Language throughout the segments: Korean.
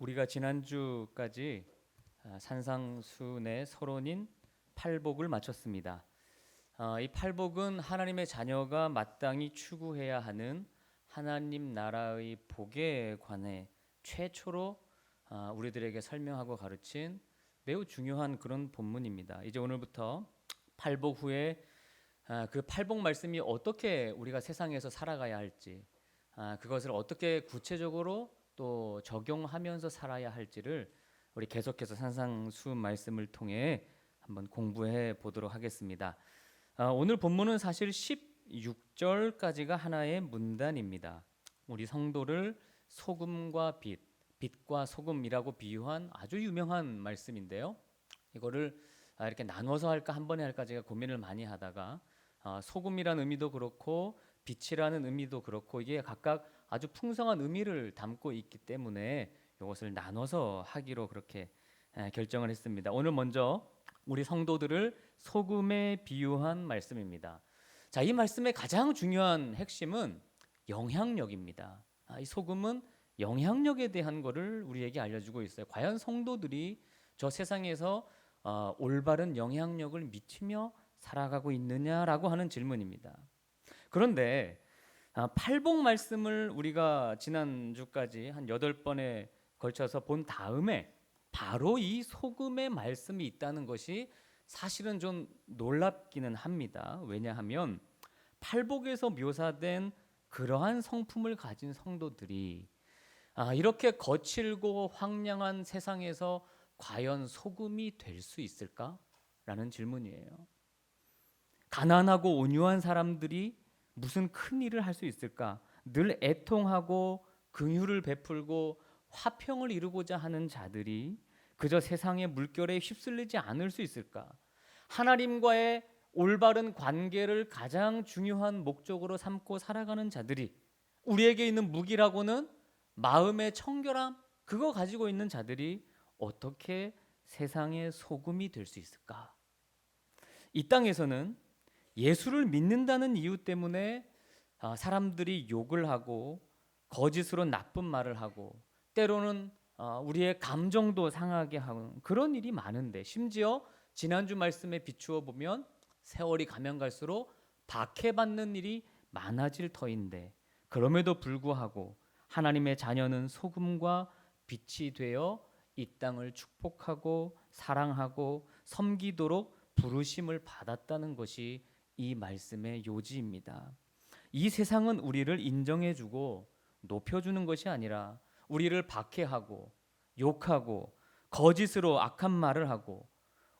우리가 지난주까지 산상순의 서론인 팔복을 마쳤습니다. 이 팔복은 하나님의 자녀가 마땅히 추구해야 하는 하나님 나라의 복에 관해 최초로 우리들에게 설명하고 가르친 매우 중요한 그런 본문입니다. 이제 오늘부터 팔복 후에 그 팔복 말씀이 어떻게 우리가 세상에서 살아가야 할지, 그것을 어떻게 구체적으로 또 적용하면서 살아야 할지를 우리 계속해서 산상수 말씀을 통해 한번 공부해 보도록 하겠습니다. 오늘 본문은 사실 16절까지가 하나의 문단입니다. 우리 성도를 소금과 빛, 빛과 소금이라고 비유한 아주 유명한 말씀인데요. 이거를 이렇게 나눠서 할까 한 번에 할까 제가 고민을 많이 하다가 소금이라는 의미도 그렇고 빛이라는 의미도 그렇고 이게 각각 아주 풍성한 의미를 담고 있기 때문에 이것을 나눠서 하기로 그렇게 결정을 했습니다. 오늘 먼저 우리 성도들을 소금에 비유한 말씀입니다. 자, 이 말씀의 가장 중요한 핵심은 영향력입니다. 이 소금은 영향력에 대한 것을 우리에게 알려주고 있어요. 과연 성도들이 저 세상에서 올바른 영향력을 미치며 살아가고 있느냐라고 하는 질문입니다. 그런데 팔복 말씀을 우리가 지난주까지 한 8번에 걸쳐서 본 다음에 바로 이 소금의 말씀이 있다는 것이 사실은 좀 놀랍기는 합니다. 왜냐하면 팔복에서 묘사된 그러한 성품을 가진 성도들이 이렇게 거칠고 황량한 세상에서 과연 소금이 될 수 있을까? 라는 질문이에요. 가난하고 온유한 사람들이 무슨 큰 일을 할 수 있을까? 늘 애통하고 긍휼을 베풀고 화평을 이루고자 하는 자들이 그저 세상의 물결에 휩쓸리지 않을 수 있을까? 하나님과의 올바른 관계를 가장 중요한 목적으로 삼고 살아가는 자들이 우리에게 있는 무기라고는 마음의 청결함, 그거 가지고 있는 자들이 어떻게 세상의 소금이 될 수 있을까? 이 땅에서는 예수를 믿는다는 이유 때문에 사람들이 욕을 하고 거짓으로 나쁜 말을 하고 때로는 우리의 감정도 상하게 하는 그런 일이 많은데, 심지어 지난주 말씀에 비추어 보면 세월이 가면 갈수록 박해받는 일이 많아질 터인데, 그럼에도 불구하고 하나님의 자녀는 소금과 빛이 되어 이 땅을 축복하고 사랑하고 섬기도록 부르심을 받았다는 것이 이 말씀의 요지입니다. 이 세상은 우리를 인정해주고 높여주는 것이 아니라 우리를 박해하고 욕하고 거짓으로 악한 말을 하고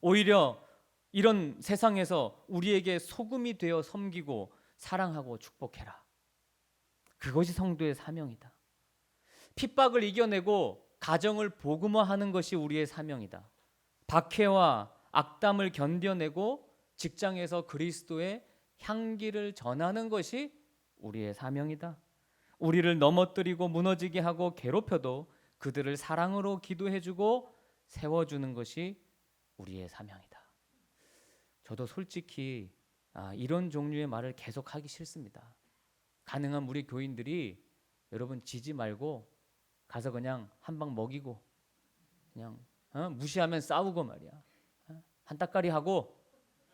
오히려 이런 세상에서 우리에게 소금이 되어 섬기고 사랑하고 축복해라. 그것이 성도의 사명이다. 핍박을 이겨내고 가정을 복음화하는 것이 우리의 사명이다. 박해와 악담을 견뎌내고 직장에서 그리스도의 향기를 전하는 것이 우리의 사명이다. 우리를 넘어뜨리고 무너지게 하고 괴롭혀도 그들을 사랑으로 기도해주고 세워주는 것이 우리의 사명이다. 저도 솔직히 이런 종류의 말을 계속하기 싫습니다. 가능한 우리 교인들이 여러분 지지 말고 가서 그냥 한 방 먹이고 그냥 무시하면 싸우고 말이야. 한따까리 하고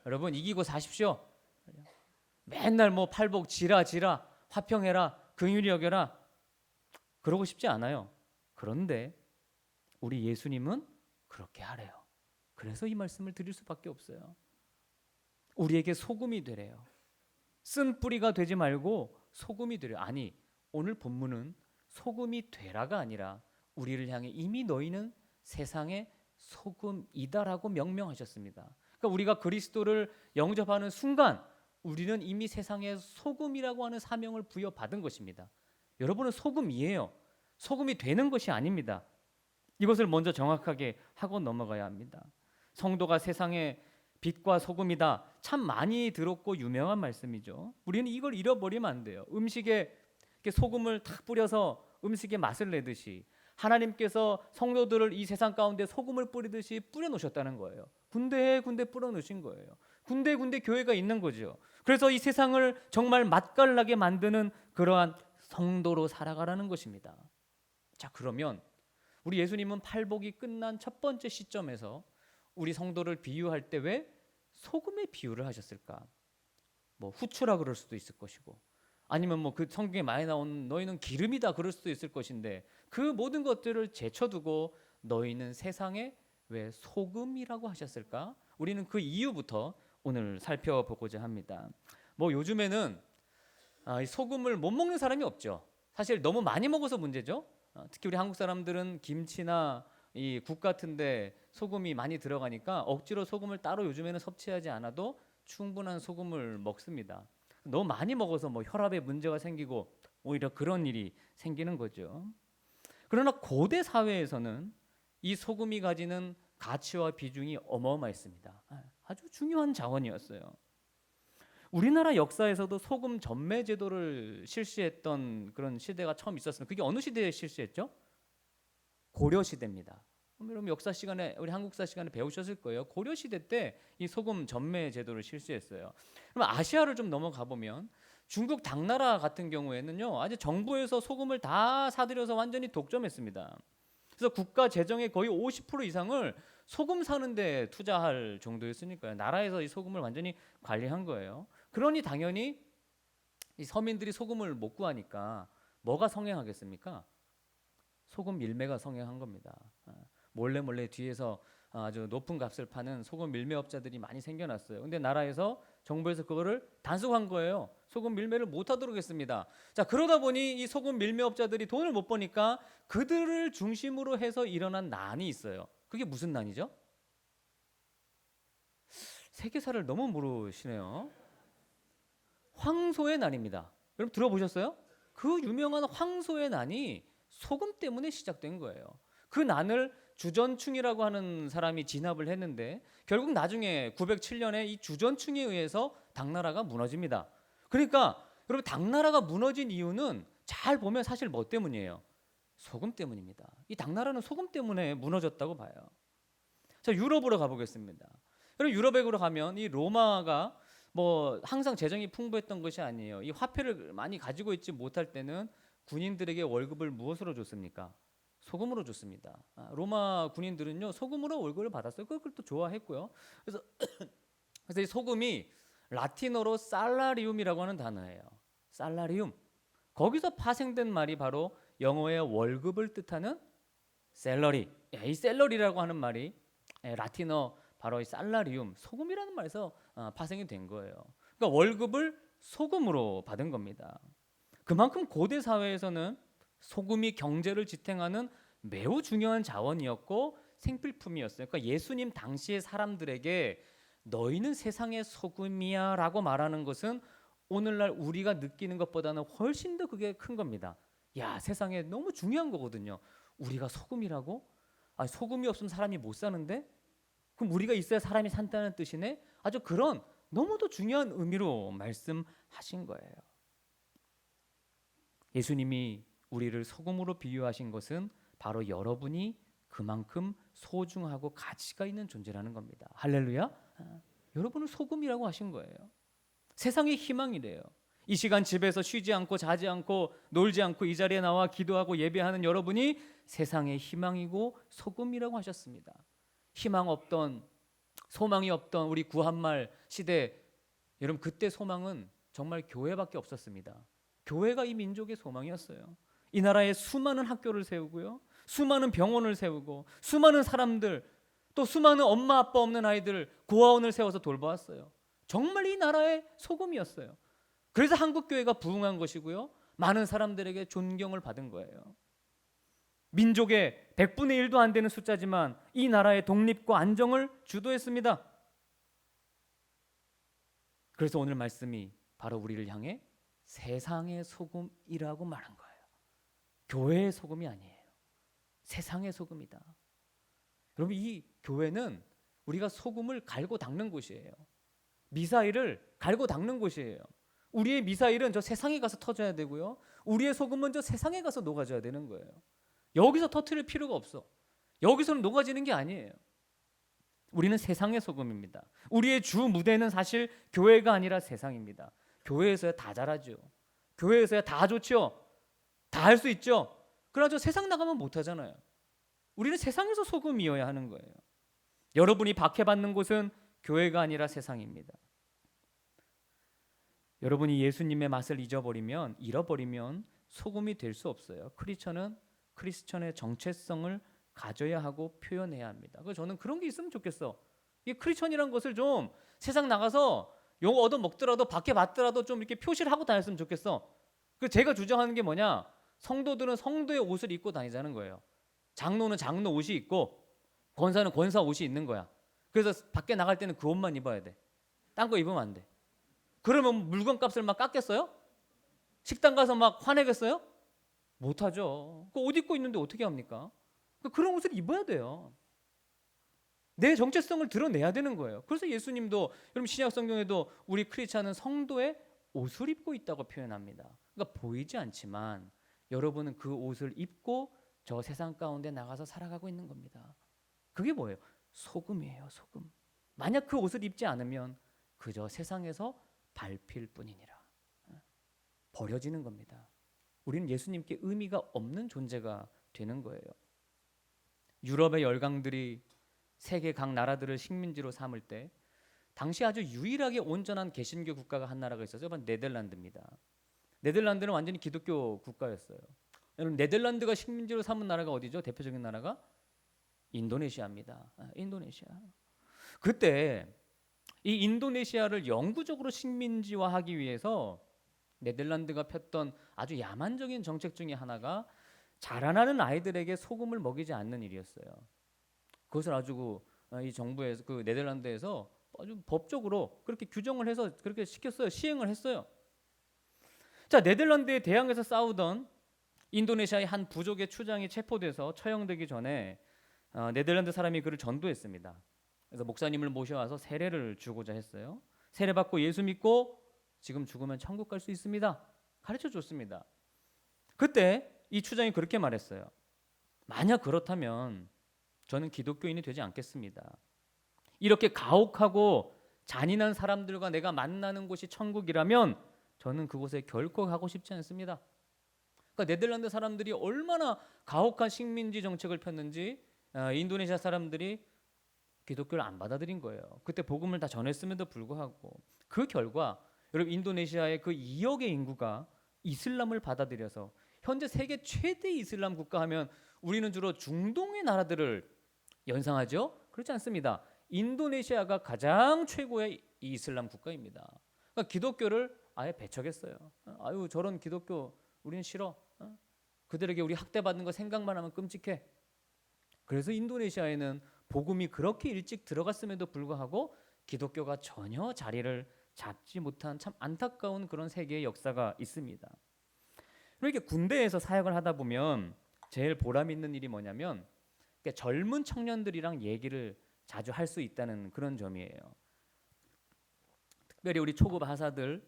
여러분 이기고 사십시오. 맨날 뭐 팔복 지라 화평해라 긍휼히 여겨라 그러고 싶지 않아요. 그런데 우리 예수님은 그렇게 하래요. 그래서 이 말씀을 드릴 수밖에 없어요. 우리에게 소금이 되래요. 쓴 뿌리가 되지 말고 소금이 되래요. 아니, 오늘 본문은 소금이 되라가 아니라 우리를 향해 이미 너희는 세상의 소금이다라고 명명하셨습니다. 그러니까 우리가 그리스도를 영접하는 순간 우리는 이미 세상의 소금이라고 하는 사명을 부여받은 것입니다. 여러분은 소금이에요. 소금이 되는 것이 아닙니다. 이것을 먼저 정확하게 하고 넘어가야 합니다. 성도가 세상의 빛과 소금이다. 참 많이 들었고 유명한 말씀이죠. 우리는 이걸 잃어버리면 안 돼요. 음식에 이렇게 소금을 탁 뿌려서 음식에 맛을 내듯이 하나님께서 성도들을 이 세상 가운데 소금을 뿌리듯이 뿌려놓으셨다는 거예요. 군데군데 뿌려놓으신 거예요. 군데군데 교회가 있는 거죠. 그래서 이 세상을 정말 맛깔나게 만드는 그러한 성도로 살아가라는 것입니다. 자, 그러면 우리 예수님은 팔복이 끝난 첫 번째 시점에서 우리 성도를 비유할 때 왜 소금의 비유를 하셨을까? 뭐 후추라 그럴 수도 있을 것이고, 아니면 뭐 그 성경에 많이 나온 너희는 기름이다 그럴 수도 있을 것인데, 그 모든 것들을 제쳐두고 너희는 세상에 왜 소금이라고 하셨을까? 우리는 그 이유부터 오늘 살펴보고자 합니다. 뭐 요즘에는 이 소금을 못 먹는 사람이 없죠. 사실 너무 많이 먹어서 문제죠. 특히 우리 한국 사람들은 김치나 이 국 같은데 소금이 많이 들어가니까 억지로 소금을 따로 요즘에는 섭취하지 않아도 충분한 소금을 먹습니다. 너무 많이 먹어서 뭐 혈압에 문제가 생기고 오히려 그런 일이 생기는 거죠. 그러나 고대 사회에서는 이 소금이 가지는 가치와 비중이 어마어마했습니다. 아주 중요한 자원이었어요. 우리나라 역사에서도 소금 전매 제도를 실시했던 그런 시대가 처음 있었습니다. 그게 어느 시대에 실시했죠? 고려 시대입니다. 여러분 역사 시간에, 우리 한국사 시간에 배우셨을 거예요. 고려 시대 때 이 소금 전매 제도를 실시했어요. 그럼 아시아를 좀 넘어가 보면 중국 당나라 같은 경우에는요, 아주 정부에서 소금을 다 사들여서 완전히 독점했습니다. 그래서 국가 재정의 거의 50% 이상을 소금 사는데 투자할 정도였으니까요. 나라에서 이 소금을 완전히 관리한 거예요. 그러니 당연히 이 서민들이 소금을 못 구하니까 뭐가 성행하겠습니까? 소금 밀매가 성행한 겁니다. 몰래 뒤에서 아주 높은 값을 파는 소금 밀매업자들이 많이 생겨났어요. 근데 나라에서, 정부에서 그거를 단속한 거예요. 소금 밀매를 못 하도록 했습니다. 자, 그러다 보니 이 소금 밀매업자들이 돈을 못 버니까 그들을 중심으로 해서 일어난 난이 있어요. 그게 무슨 난이죠? 세계사를 너무 모르시네요. 황소의 난입니다. 여러분 들어보셨어요? 그 유명한 황소의 난이 소금 때문에 시작된 거예요. 그 난을 주전충이라고 하는 사람이 진압을 했는데 결국 나중에 907년에 이 주전충에 의해서 당나라가 무너집니다. 그러니까 여러분 당나라가 무너진 이유는 잘 보면 사실 뭐 때문이에요? 소금 때문입니다. 이 당나라는 소금 때문에 무너졌다고 봐요. 자, 유럽으로 가보겠습니다. 여러분 유럽으로 가면 이 로마가 뭐 항상 재정이 풍부했던 것이 아니에요. 이 화폐를 많이 가지고 있지 못할 때는 군인들에게 월급을 무엇으로 줬습니까? 소금으로 줬습니다. 로마 군인들은요 소금으로 월급을 받았어요. 그걸 또 좋아했고요. 그래서 이 소금이 라틴어로 살라리움이라고 하는 단어예요. 살라리움. 거기서 파생된 말이 바로 영어의 월급을 뜻하는 셀러리. 이 셀러리라고 하는 말이 라틴어 바로 이 살라리움, 소금이라는 말에서 파생이 된 거예요. 그러니까 월급을 소금으로 받은 겁니다. 그만큼 고대 사회에서는 소금이 경제를 지탱하는 매우 중요한 자원이었고 생필품이었어요. 그러니까 예수님 당시의 사람들에게 너희는 세상의 소금이야 라고 말하는 것은 오늘날 우리가 느끼는 것보다는 훨씬 더 그게 큰 겁니다. 야, 세상에 너무 중요한 거거든요. 우리가 소금이라고? 소금이 없으면 사람이 못 사는데? 그럼 우리가 있어야 사람이 산다는 뜻이네? 아주 그런 너무도 중요한 의미로 말씀하신 거예요. 예수님이 우리를 소금으로 비유하신 것은 바로 여러분이 그만큼 소중하고 가치가 있는 존재라는 겁니다. 할렐루야. 여러분은 소금이라고 하신 거예요. 세상의 희망이래요. 이 시간 집에서 쉬지 않고 자지 않고 놀지 않고 이 자리에 나와 기도하고 예배하는 여러분이 세상의 희망이고 소금이라고 하셨습니다. 희망 없던, 소망이 없던 우리 구한말 시대, 여러분 그때 소망은 정말 교회밖에 없었습니다. 교회가 이 민족의 소망이었어요. 이 나라에 수많은 학교를 세우고요, 수많은 병원을 세우고, 수많은 사람들, 또 수많은 엄마 아빠 없는 아이들 고아원을 세워서 돌보았어요. 정말 이 나라의 소금이었어요. 그래서 한국교회가 부흥한 것이고요, 많은 사람들에게 존경을 받은 거예요. 민족의 100분의 1도 안 되는 숫자지만 이 나라의 독립과 안정을 주도했습니다. 그래서 오늘 말씀이 바로 우리를 향해 세상의 소금이라고 말한 거예요. 교회의 소금이 아니에요. 세상의 소금이다. 여러분 이 교회는 우리가 소금을 갈고 닦는 곳이에요. 미사일을 갈고 닦는 곳이에요. 우리의 미사일은 저 세상에 가서 터져야 되고요, 우리의 소금은 저 세상에 가서 녹아져야 되는 거예요. 여기서 터뜨릴 필요가 없어. 여기서는 녹아지는 게 아니에요. 우리는 세상의 소금입니다. 우리의 주 무대는 사실 교회가 아니라 세상입니다. 교회에서야 다 잘하죠. 교회에서야 다 좋죠. 다 할 수 있죠. 그러나 저 세상 나가면 못 하잖아요. 우리는 세상에서 소금이어야 하는 거예요. 여러분이 박해받는 곳은 교회가 아니라 세상입니다. 여러분이 예수님의 맛을 잃어버리면 소금이 될 수 없어요. 크리스천의 정체성을 가져야 하고 표현해야 합니다. 그래서 저는 그런 게 있으면 좋겠어. 이 크리스천이라는 것을 좀 세상 나가서 용 얻어 먹더라도 밖에 받더라도 좀 이렇게 표시를 하고 다녔으면 좋겠어. 그 제가 주장하는 게 뭐냐? 성도들은 성도의 옷을 입고 다니자는 거예요. 장로는 장로 옷이 있고 권사는 권사 옷이 있는 거야. 그래서 밖에 나갈 때는 그 옷만 입어야 돼. 딴 거 입으면 안 돼. 그러면 물건값을 막 깎겠어요? 식당 가서 막 화내겠어요? 못하죠. 그 옷 입고 있는데 어떻게 합니까? 그런 옷을 입어야 돼요. 내 정체성을 드러내야 되는 거예요. 그래서 예수님도 여러분 신약 성경에도 우리 크리스찬은 성도의 옷을 입고 있다고 표현합니다. 그러니까 보이지 않지만 여러분은 그 옷을 입고 저 세상 가운데 나가서 살아가고 있는 겁니다. 그게 뭐예요? 소금이에요. 소금. 만약 그 옷을 입지 않으면 그저 세상에서 밟힐 뿐이니라. 버려지는 겁니다. 우리는 예수님께 의미가 없는 존재가 되는 거예요. 유럽의 열강들이 세계 각 나라들을 식민지로 삼을 때 당시 아주 유일하게 온전한 개신교 국가가 한 나라가 있었어요. 바로 네덜란드입니다. 네덜란드는 완전히 기독교 국가였어요. 여러분 네덜란드가 식민지로 삼은 나라가 어디죠? 대표적인 나라가 인도네시아입니다. 인도네시아. 그때 이 인도네시아를 영구적으로 식민지화하기 위해서 네덜란드가 폈던 아주 야만적인 정책 중에 하나가 자라나는 아이들에게 소금을 먹이지 않는 일이었어요. 그것을 아주 이 정부에서 그 네덜란드에서 아주 법적으로 그렇게 규정을 해서 그렇게 시켰어요. 시행을 했어요. 자, 네덜란드에 대항해서 싸우던 인도네시아의 한 부족의 추장이 체포돼서 처형되기 전에 네덜란드 사람이 그를 전도했습니다. 그래서 목사님을 모셔와서 세례를 주고자 했어요. 세례 받고 예수 믿고 지금 죽으면 천국 갈 수 있습니다. 가르쳐 줬습니다. 그때 이 추장이 그렇게 말했어요. 만약 그렇다면 저는 기독교인이 되지 않겠습니다. 이렇게 가혹하고 잔인한 사람들과 내가 만나는 곳이 천국이라면 저는 그곳에 결코 가고 싶지 않습니다. 그러니까 네덜란드 사람들이 얼마나 가혹한 식민지 정책을 폈는지 인도네시아 사람들이 기독교를 안 받아들인 거예요. 그때 복음을 다 전했음에도 불구하고 그 결과 여러분 인도네시아의 그 2억의 인구가 이슬람을 받아들여서 현재 세계 최대 이슬람 국가 하면 우리는 주로 중동의 나라들을 연상하죠? 그렇지 않습니다. 인도네시아가 가장 최고의 이슬람 국가입니다. 그러니까 기독교를 아예 배척했어요. 아유 저런 기독교 우리는 싫어. 그들에게 우리 학대받는 거 생각만 하면 끔찍해. 그래서 인도네시아에는 복음이 그렇게 일찍 들어갔음에도 불구하고 기독교가 전혀 자리를 잡지 못한 참 안타까운 그런 세계의 역사가 있습니다. 이렇게 군대에서 사역을 하다 보면 제일 보람 있는 일이 뭐냐면 젊은 청년들이랑 얘기를 자주 할 수 있다는 그런 점이에요. 특별히 우리 초급 하사들,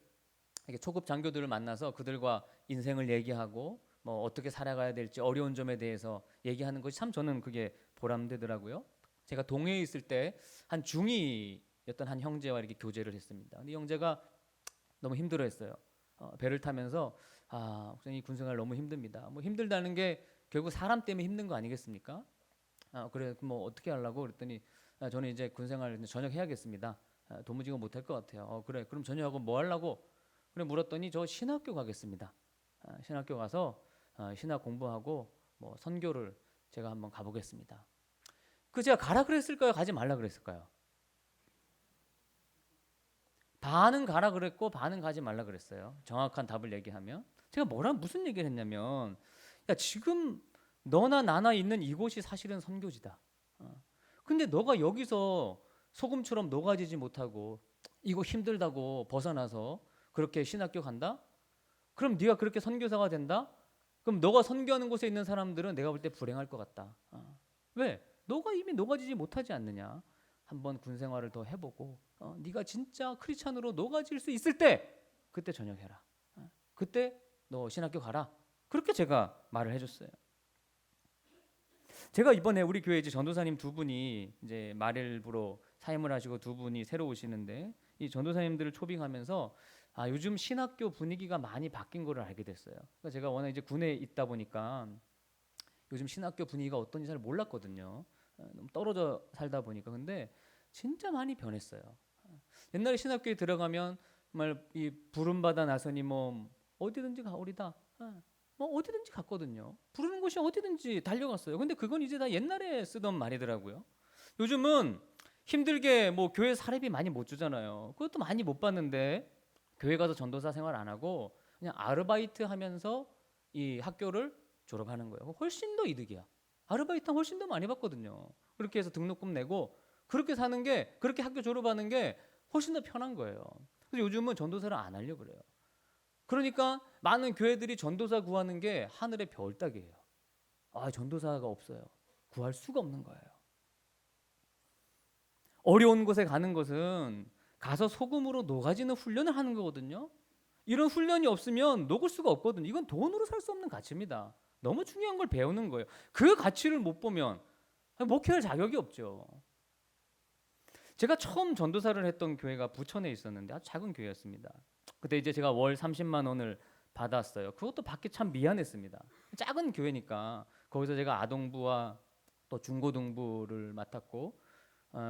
초급 장교들을 만나서 그들과 인생을 얘기하고 뭐 어떻게 살아가야 될지 어려운 점에 대해서 얘기하는 것이 참 저는 그게 보람되더라고요. 제가 동해에 있을 때 한 중2였던 한 형제와 이렇게 교제를 했습니다. 근데 이 형제가 너무 힘들어했어요. 배를 타면서 목사님 이 군생활 너무 힘듭니다. 뭐 힘들다는 게 결국 사람 때문에 힘든 거 아니겠습니까? 그래 뭐 어떻게 하려고 그랬더니 저는 이제 군생활 전역해야겠습니다. 도무지 못할 것 같아요. 그래 그럼 전역하고 뭐 하려고? 그래 물었더니 저 신학교 가겠습니다. 신학교 가서 신학 공부하고 뭐 선교를 제가 한번 가보겠습니다. 그 제가 가라 그랬을까요? 가지 말라 그랬을까요? 반은 가라 그랬고 반은 가지 말라 그랬어요. 정확한 답을 얘기하면 제가 무슨 얘기를 했냐면 야 지금 너나 나나 있는 이곳이 사실은 선교지다. 근데 너가 여기서 소금처럼 녹아지지 못하고 이거 힘들다고 벗어나서 그렇게 신학교 간다? 그럼 네가 그렇게 선교사가 된다? 그럼 너가 선교하는 곳에 있는 사람들은 내가 볼 때 불행할 것 같다. 왜? 너가 이미 녹아지지 못하지 않느냐? 한번 군 생활을 더 해보고 네가 진짜 크리스찬으로 녹아질 수 있을 때 그때 전역해라. 그때 너 신학교 가라. 그렇게 제가 말을 해줬어요. 제가 이번에 우리 교회 이제 전도사님 두 분이 이제 말일부로 사임을 하시고 두 분이 새로 오시는데 이 전도사님들을 초빙하면서 요즘 신학교 분위기가 많이 바뀐 거를 알게 됐어요. 그러니까 제가 워낙 이제 군에 있다 보니까 요즘 신학교 분위기가 어떤지 잘 몰랐거든요. 너무 떨어져 살다 보니까. 근데 진짜 많이 변했어요. 옛날에 신학교에 들어가면 정말 이 부름받아 나서니 뭐 어디든지 가오리다. 뭐 어디든지 갔거든요. 부르는 곳이 어디든지 달려갔어요. 근데 그건 이제 다 옛날에 쓰던 말이더라고요. 요즘은 힘들게 뭐 교회 사례비 많이 못 주잖아요. 그것도 많이 못 받는데 교회 가서 전도사 생활 안 하고 그냥 아르바이트 하면서 이 학교를 졸업하는 거예요. 훨씬 더 이득이야. 아르바이트는 훨씬 더 많이 받거든요. 그렇게 해서 등록금 내고 그렇게 사는 게, 그렇게 학교 졸업하는 게 훨씬 더 편한 거예요. 그래서 요즘은 전도사를 안 하려고 그래요. 그러니까 많은 교회들이 전도사 구하는 게 하늘의 별 따기예요. 전도사가 없어요. 구할 수가 없는 거예요. 어려운 곳에 가는 것은 가서 소금으로 녹아지는 훈련을 하는 거거든요. 이런 훈련이 없으면 녹을 수가 없거든요. 이건 돈으로 살 수 없는 가치입니다. 너무 중요한 걸 배우는 거예요. 그 가치를 못 보면 목회할 자격이 없죠. 제가 처음 전도사를 했던 교회가 부천에 있었는데 아주 작은 교회였습니다. 그때 이제 제가 월 30만 원을 받았어요. 그것도 받기 참 미안했습니다. 작은 교회니까 거기서 제가 아동부와 또 중고등부를 맡았고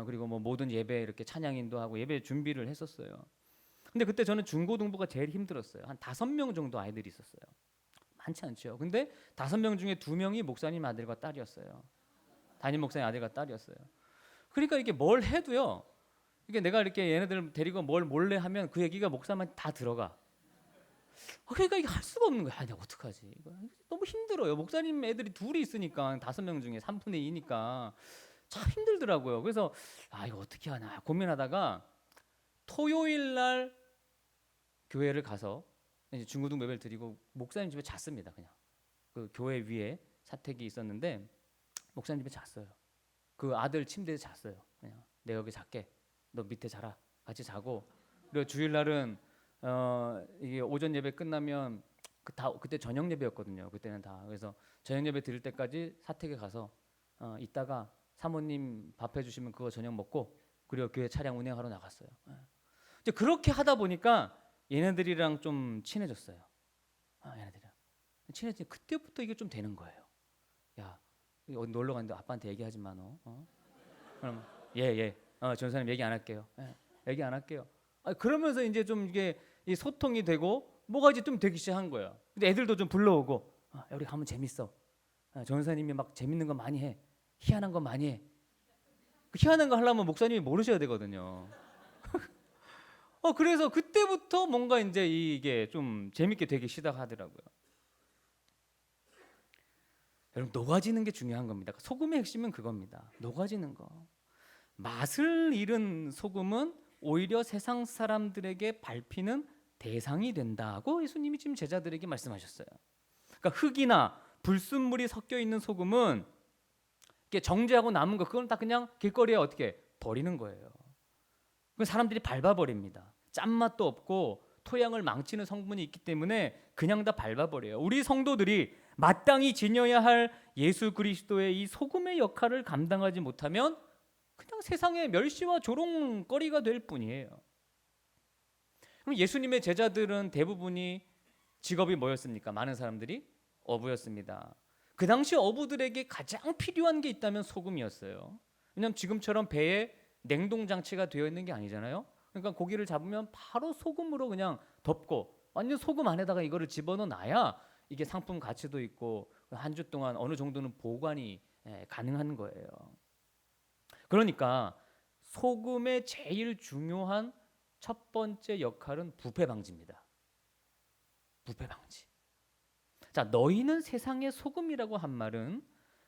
그리고 뭐 모든 예배 이렇게 찬양 인도하고 예배 준비를 했었어요. 근데 그때 저는 중고등부가 제일 힘들었어요. 한 5명 정도 아이들이 있었어요. 많지 않죠. 근데 5명 중에 2명이 목사님 아들과 딸이었어요. 담임 목사님 아들과 딸이었어요. 그러니까 이게 뭘 해도요. 이게 내가 이렇게 얘네들 데리고 뭘 몰래 하면 그 얘기가 목사님한테 다 들어가. 그러니까 이게 할 수가 없는 거야. 내가 어떡하지? 이거 너무 힘들어요. 목사님 애들이 둘이 있으니까 5명 중에 3분의 2니까 참 힘들더라고요. 그래서 이거 어떻게 하나 고민하다가 토요일 날 교회를 가서 이제 중고등 예배를 드리고 목사님 집에 잤습니다. 그냥 그 교회 위에 사택이 있었는데 목사님 집에 잤어요. 그 아들 침대에 잤어요. 그냥 내가 여기 잘게. 너 밑에 자라. 같이 자고. 그리고 주일 날은 이게 오전 예배 끝나면 그때 저녁 예배였거든요. 그때는 다. 그래서 저녁 예배 드릴 때까지 사택에 가서 이따가 사모님 밥 해주시면 그거 저녁 먹고 그리고 교회 차량 운행하러 나갔어요. 이제 그렇게 하다 보니까 얘네들이랑 좀 친해졌어요. 얘네들이랑 친해지. 그때부터 이게 좀 되는 거예요. 야, 어디 놀러 갔는데 아빠한테 얘기하지 마 너. 그럼 예. 전사님 얘기 안 할게요. 얘기 안 할게요. 그러면서 이제 좀 이게 이 소통이 되고 뭐가 이제 좀 되기 시작한 거예요. 근데 애들도 좀 불러오고 우리 가면 재밌어. 전사님이 막 재밌는 거 많이 해. 희한한 거 많이 해. 그 희한한 거 하려면 목사님이 모르셔야 되거든요. 그래서 그때부터 뭔가 이제 이게 좀 재밌게 되기 시작하더라고요. 여러분 녹아지는 게 중요한 겁니다. 소금의 핵심은 그겁니다. 녹아지는 거. 맛을 잃은 소금은 오히려 세상 사람들에게 밟히는 대상이 된다고 예수님이 지금 제자들에게 말씀하셨어요. 그러니까 흙이나 불순물이 섞여 있는 소금은 이렇게 정제하고 남은 거 그건 다 그냥 길거리에 어떻게 버리는 거예요. 그 사람들이 밟아버립니다. 짠맛도 없고 토양을 망치는 성분이 있기 때문에 그냥 다 밟아버려요. 우리 성도들이 마땅히 지녀야 할 예수 그리스도의 이 소금의 역할을 감당하지 못하면 그냥 세상의 멸시와 조롱거리가 될 뿐이에요. 그럼 예수님의 제자들은 대부분이 직업이 뭐였습니까? 많은 사람들이 어부였습니다. 그 당시 어부들에게 가장 필요한 게 있다면 소금이었어요. 왜냐하면 지금처럼 배에 냉동 장치가 되어 있는 게 아니잖아요. 그러니까 고기를 잡으면 바로 소금으로 그냥 덮고 완전 소금 안에다가 이거를 집어넣어 놔야 이게 상품 가치도 있고 한 주 동안 어느 정도는 보관이 가능한 거예요. 그러니까 소금의 제일 중요한 첫 번째 역할은 부패 방지입니다. 부패 방지. 자, 너희는 세상의 소금이라고 한 말은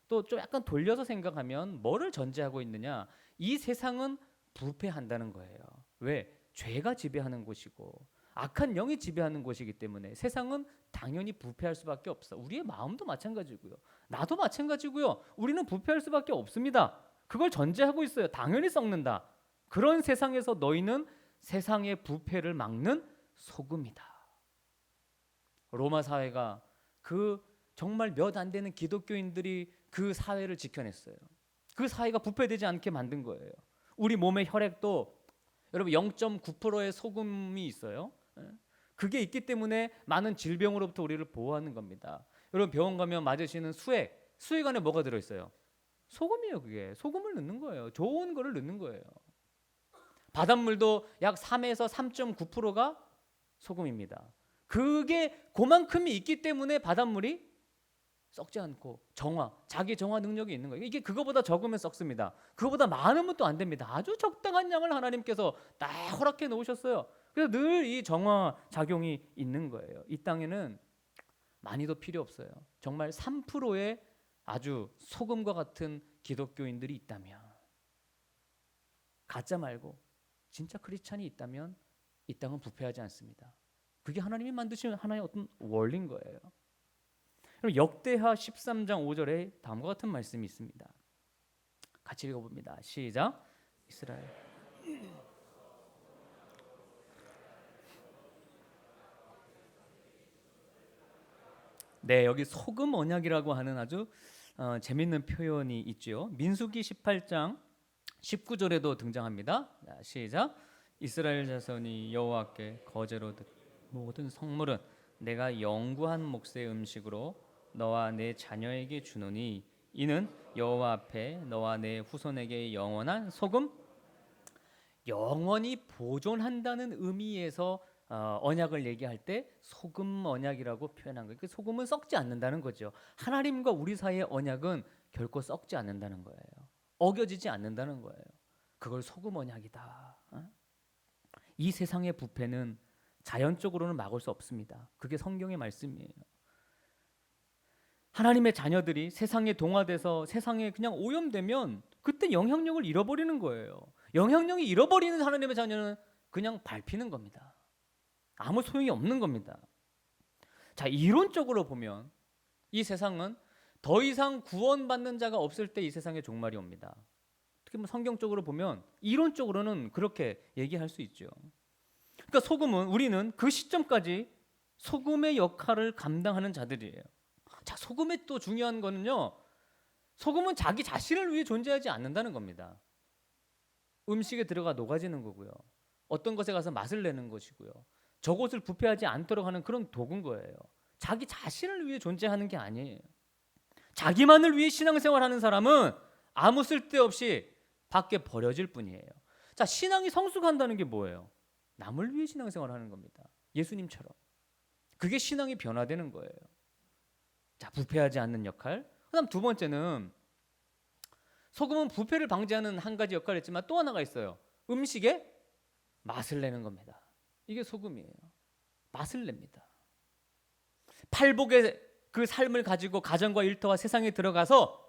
또 좀 약간 돌려서 생각하면 뭐를 전제하고 있느냐? 이 세상은 부패한다는 거예요. 왜? 죄가 지배하는 곳이고 악한 영이 지배하는 곳이기 때문에 세상은 당연히 부패할 수밖에 없어. 우리의 마음도 마찬가지고요. 나도 마찬가지고요. 우리는 부패할 수밖에 없습니다. 그걸 전제하고 있어요. 당연히 썩는다. 그런 세상에서 너희는 세상의 부패를 막는 소금이다. 로마 사회가 그 정말 몇 안 되는 기독교인들이 그 사회를 지켜냈어요. 그 사회가 부패되지 않게 만든 거예요. 우리 몸의 혈액도 여러분 0.9%의 소금이 있어요. 그게 있기 때문에 많은 질병으로부터 우리를 보호하는 겁니다. 여러분 병원 가면 맞으시는 수액 수액 안에 뭐가 들어있어요? 소금이에요. 그게 소금을 넣는 거예요. 좋은 거를 넣는 거예요. 바닷물도 약 3에서 3.9%가 소금입니다. 그게 그만큼이 있기 때문에 바닷물이 썩지 않고 자기 정화 능력이 있는 거예요. 이게 그거보다 적으면 썩습니다. 그거보다 많으면 또 안 됩니다. 아주 적당한 양을 하나님께서 딱 허락해 놓으셨어요. 그래서 늘 이 정화 작용이 있는 거예요. 이 땅에는 많이도 필요 없어요. 정말 3%의 아주 소금과 같은 기독교인들이 있다면, 가짜 말고 진짜 크리스찬이 있다면 이 땅은 부패하지 않습니다. 그게 하나님이 만드신 하나의 어떤 원리인 거예요. 그럼 역대하 13장 5절에 다음과 같은 말씀이 있습니다. 같이 읽어봅니다. 시작. 이스라엘 네, 여기 소금 언약이라고 하는 아주 재밌는 표현이 있죠. 민수기 18장 19절에도 등장합니다. 자, 시작. 이스라엘 자손이 여호와께 거제로 드린 모든 성물은 내가 영구한 몫의 음식으로 너와 내 자녀에게 주노니 이는 여호와 앞에 너와 내 후손에게 영원한 소금, 영원히 보존한다는 의미에서 언약을 얘기할 때 소금 언약이라고 표현한 거예요. 그 소금은 썩지 않는다는 거죠. 하나님과 우리 사이의 언약은 결코 썩지 않는다는 거예요. 어겨지지 않는다는 거예요. 그걸 소금 언약이다. 이 세상의 부패는 자연적으로는 막을 수 없습니다. 그게 성경의 말씀이에요. 하나님의 자녀들이 세상에 동화돼서 세상에 그냥 오염되면 그때 영향력을 잃어버리는 거예요. 영향력이 잃어버리는 하나님의 자녀는 그냥 밟히는 겁니다. 아무 소용이 없는 겁니다. 자, 이론적으로 보면 이 세상은 더 이상 구원받는 자가 없을 때 이 세상에 종말이 옵니다. 특히 뭐 성경적으로 보면 이론적으로는 그렇게 얘기할 수 있죠. 그러니까 우리는 그 시점까지 소금의 역할을 감당하는 자들이에요. 자, 소금의 또 중요한 거는요, 소금은 자기 자신을 위해 존재하지 않는다는 겁니다. 음식에 들어가 녹아지는 거고요. 어떤 것에 가서 맛을 내는 것이고요. 저것을 부패하지 않도록 하는 그런 도구인 거예요. 자기 자신을 위해 존재하는 게 아니에요. 자기만을 위해 신앙생활하는 사람은 아무 쓸데없이 밖에 버려질 뿐이에요. 자, 신앙이 성숙한다는 게 뭐예요? 남을 위해 신앙생활하는 겁니다. 예수님처럼. 그게 신앙이 변화되는 거예요. 자, 부패하지 않는 역할. 그다음 두 번째는 소금은 부패를 방지하는 한 가지 역할을 했지만 또 하나가 있어요. 음식에 맛을 내는 겁니다. 이게 소금이에요. 맛을 냅니다. 팔복의 그 삶을 가지고 가정과 일터와 세상에 들어가서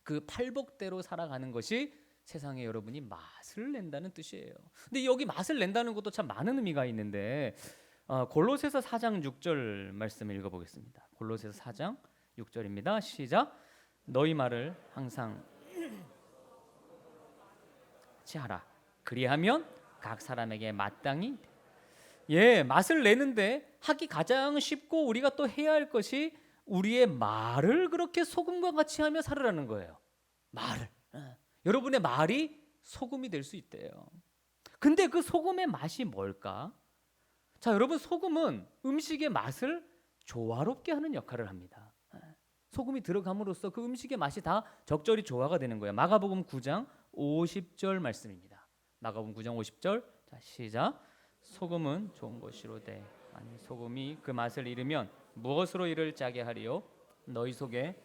그 팔복대로 살아가는 것이 세상에 여러분이 맛을 낸다는 뜻이에요. 근데 여기 맛을 낸다는 것도 참 많은 의미가 있는데 골로새서 4장 6절 말씀을 읽어보겠습니다. 골로새서 4장 6절입니다. 시작. 너희 말을 항상 하라. 그리하면 각 사람에게 마땅히 맛을 내는데 하기 가장 쉽고 우리가 또 해야 할 것이 우리의 말을 그렇게 소금과 같이 하며 살으라는 거예요. 말을. 여러분의 말이 소금이 될 수 있대요. 근데 그 소금의 맛이 뭘까? 자, 여러분, 소금은 음식의 맛을 조화롭게 하는 역할을 합니다. 소금이 들어감으로써 그 음식의 맛이 다 적절히 조화가 되는 거예요. 마가복음 9장 50절 말씀입니다. 마가복음 9장 50절. 자, 시작. 소금은 좋은 것이로되 만일 소금이 그 맛을 잃으면 무엇으로 이를 짜게 하리요? 너희 속에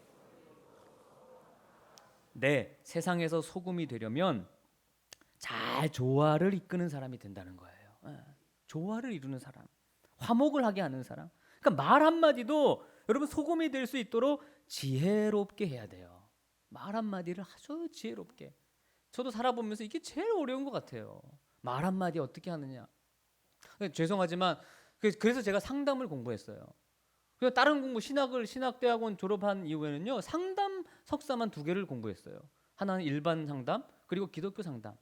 세상에서 소금이 되려면 잘 조화를 이끄는 사람이 된다는 거예요. 조화를 이루는 사람, 화목을 하게 하는 사람. 그러니까 말 한마디도 여러분 소금이 될 수 있도록 지혜롭게 해야 돼요. 말 한마디를 아주 지혜롭게. 저도 살아보면서 이게 제일 어려운 것 같아요. 말 한마디 어떻게 하느냐. 죄송하지만 그래서 제가 상담을 공부했어요. 그래서 다른 공부 신학대학원 졸업한 이후에는요, 상담 석사만 2개를 공부했어요. 하나는 일반 상담, 그리고 기독교 상담.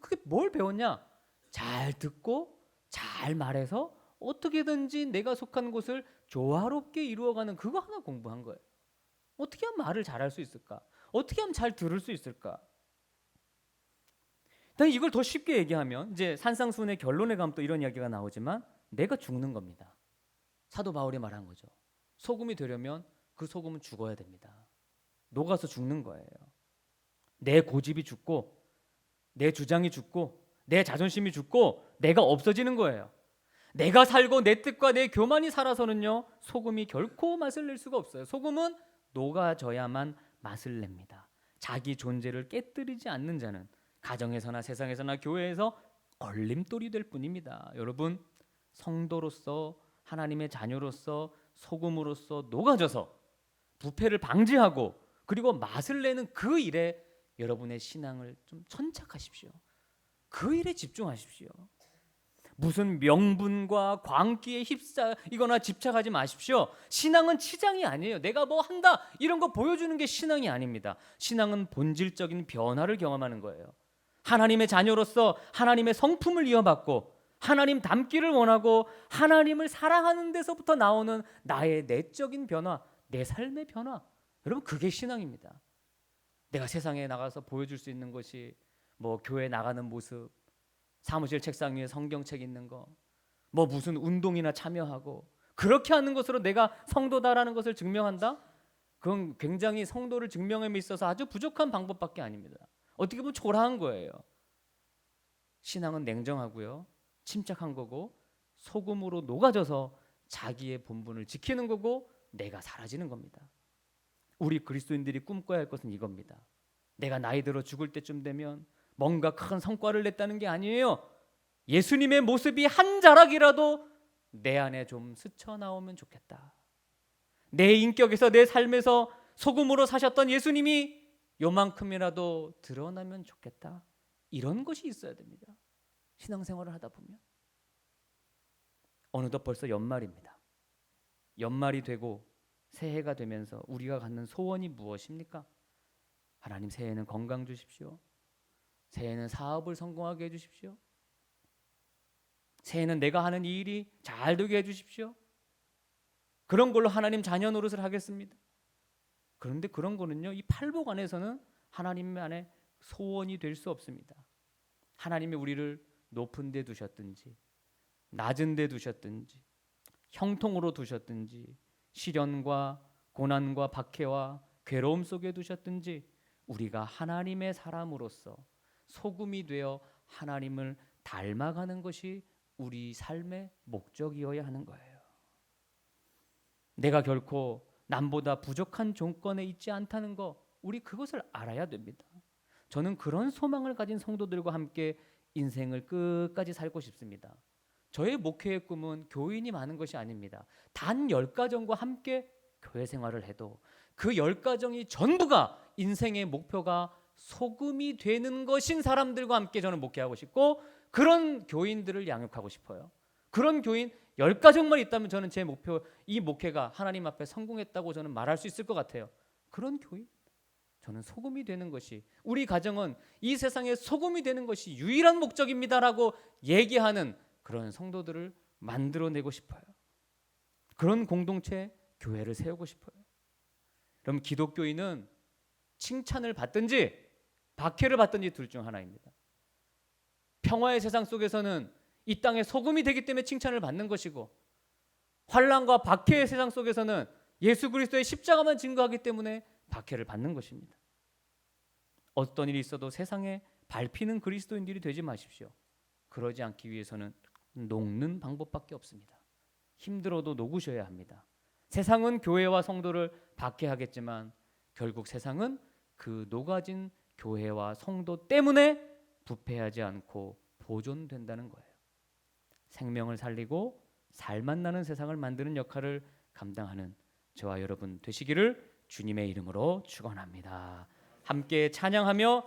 그게 뭘 배웠냐? 잘 듣고 잘 말해서 어떻게든지 내가 속한 곳을 조화롭게 이루어가는 그거 하나 공부한 거예요. 어떻게 하면 말을 잘할 수 있을까? 어떻게 하면 잘 들을 수 있을까? 이걸 더 쉽게 얘기하면 이제 산상수훈의 결론에 가면 또 이런 이야기가 나오지만 내가 죽는 겁니다. 사도 바울이 말한 거죠. 소금이 되려면 그 소금은 죽어야 됩니다. 녹아서 죽는 거예요. 내 고집이 죽고 내 주장이 죽고 내 자존심이 죽고 내가 없어지는 거예요. 내가 살고 내 뜻과 내 교만이 살아서는요, 소금이 결코 맛을 낼 수가 없어요. 소금은 녹아져야만 맛을 냅니다. 자기 존재를 깨뜨리지 않는 자는 가정에서나 세상에서나 교회에서 걸림돌이 될 뿐입니다. 여러분, 성도로서 하나님의 자녀로서 소금으로서 녹아져서 부패를 방지하고 그리고 맛을 내는 그 일에 여러분의 신앙을 좀 천착하십시오. 그 일에 집중하십시오. 무슨 명분과 광기에 휩싸이거나 집착하지 마십시오. 신앙은 치장이 아니에요. 내가 뭐 한다 이런 거 보여주는 게 신앙이 아닙니다. 신앙은 본질적인 변화를 경험하는 거예요. 하나님의 자녀로서 하나님의 성품을 이어받고 하나님 닮기를 원하고 하나님을 사랑하는 데서부터 나오는 나의 내적인 변화, 내 삶의 변화. 여러분, 그게 신앙입니다. 내가 세상에 나가서 보여줄 수 있는 것이 뭐 교회 나가는 모습, 사무실 책상 위에 성경책 있는 거, 뭐 무슨 운동이나 참여하고 그렇게 하는 것으로 내가 성도다라는 것을 증명한다? 그건 굉장히 성도를 증명함에 있어서 아주 부족한 방법밖에 아닙니다. 어떻게 보면 초라한 거예요. 신앙은 냉정하고요, 침착한 거고 소금으로 녹아져서 자기의 본분을 지키는 거고 내가 사라지는 겁니다. 우리 그리스도인들이 꿈꿔야 할 것은 이겁니다. 내가 나이 들어 죽을 때쯤 되면 뭔가 큰 성과를 냈다는 게 아니에요. 예수님의 모습이 한 자락이라도 내 안에 좀 스쳐 나오면 좋겠다. 내 인격에서 내 삶에서 소금으로 사셨던 예수님이 요만큼이라도 드러나면 좋겠다. 이런 것이 있어야 됩니다. 신앙생활을 하다 보면. 어느덧 벌써 연말입니다. 연말이 되고 새해가 되면서 우리가 갖는 소원이 무엇입니까? 하나님, 새해에는 건강 주십시오. 새해에는 사업을 성공하게 해주십시오. 새해에는 내가 하는 이 일이 잘 되게 해주십시오. 그런 걸로 하나님 자녀 노릇을 하겠습니다. 그런데 그런 거는요, 이 팔복 안에서는 하나님 안에 소원이 될 수 없습니다. 하나님이 우리를 높은 데 두셨든지 낮은 데 두셨든지 형통으로 두셨든지 시련과 고난과 박해와 괴로움 속에 두셨든지 우리가 하나님의 사람으로서 소금이 되어 하나님을 닮아가는 것이 우리 삶의 목적이어야 하는 거예요. 내가 결코 남보다 부족한 조건에 있지 않다는 거, 우리 그것을 알아야 됩니다. 저는 그런 소망을 가진 성도들과 함께 인생을 끝까지 살고 싶습니다. 저의 목회의 꿈은 교인이 많은 것이 아닙니다. 단 10가정과 함께 교회 생활을 해도 그 10가정이 전부가 인생의 목표가 소금이 되는 것인 사람들과 함께 저는 목회하고 싶고, 그런 교인들을 양육하고 싶어요. 그런 교인 10가정만 있다면 저는 제 목표, 이 목회가 하나님 앞에 성공했다고 저는 말할 수 있을 것 같아요. 그런 교인, 저는 소금이 되는 것이, 우리 가정은 이 세상에 소금이 되는 것이 유일한 목적입니다라고 얘기하는 그런 성도들을 만들어내고 싶어요. 그런 공동체, 교회를 세우고 싶어요. 그럼 기독교인은 칭찬을 받든지 박해를 받든지 둘 중 하나입니다. 평화의 세상 속에서는 이 땅에 소금이 되기 때문에 칭찬을 받는 것이고, 환난과 박해의 세상 속에서는 예수 그리스도의 십자가만 증거하기 때문에 박해를 받는 것입니다. 어떤 일이 있어도 세상에 밟히는 그리스도인들이 되지 마십시오. 그러지 않기 위해서는 녹는 방법밖에 없습니다. 힘들어도 녹으셔야 합니다. 세상은 교회와 성도를 박해하겠지만 결국 세상은 그 녹아진 교회와 성도 때문에 부패하지 않고 보존된다는 거예요. 생명을 살리고 살맛 나는 세상을 만드는 역할을 감당하는 저와 여러분 되시기를 주님의 이름으로 축원합니다. 함께 찬양하며